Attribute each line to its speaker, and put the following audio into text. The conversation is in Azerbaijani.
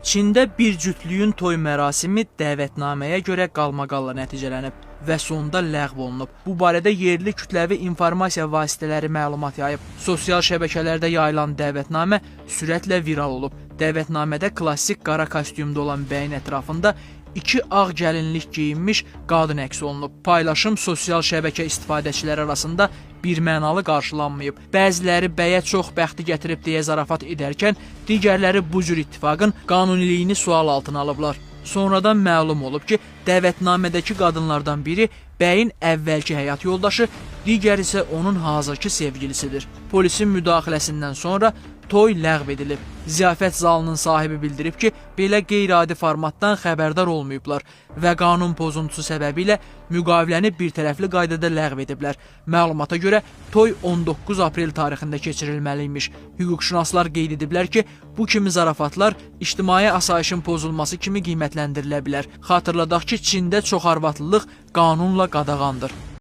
Speaker 1: Çində bir cütlüyün toy mərasimi dəvətnaməyə görə qalmaqalla nəticələnib və sonda ləğv olunub. Bu barədə yerli kütləvi informasiya vasitələri məlumat yayıb. Sosial şəbəkələrdə yayılan dəvətnamə sürətlə viral olub. Dəvətnamədə klassik qara kostyumda olan bəyin ətrafında iki ağ gəlinlik geyinmiş qadın əks olunub. Paylaşım sosial şəbəkə istifadəçiləri arasında birmənalı qarşılanmayıb. Bəziləri bəyə çox bəxti gətirib deyə zarafat edərkən, digərləri bu cür ittifaqın qanuniliyini sual altına alıblar. Sonradan məlum olub ki, dəvətnamədəki qadınlardan biri bəyin əvvəlki həyat yoldaşı, digər isə onun hazırki sevgilisidir. Polisin müdaxiləsindən sonra toy ləğv edilib. Ziyafət zalının sahibi bildirib ki, belə qeyri-adi formatdan xəbərdar olmayıblar və qanun pozuntusu səbəbilə müqaviləni birtərəfli qaydada ləğv ediblər. Məlumata görə toy 19 aprel tarixində keçirilməliymiş. Hüquqşünaslar qeyd ediblər ki, bu kimi zarafatlar ictimai asayişin pozulması kimi qiymətləndirilə bilər. Xatırladaq ki, Çində çoxarvatlılıq qanunla qadağandır.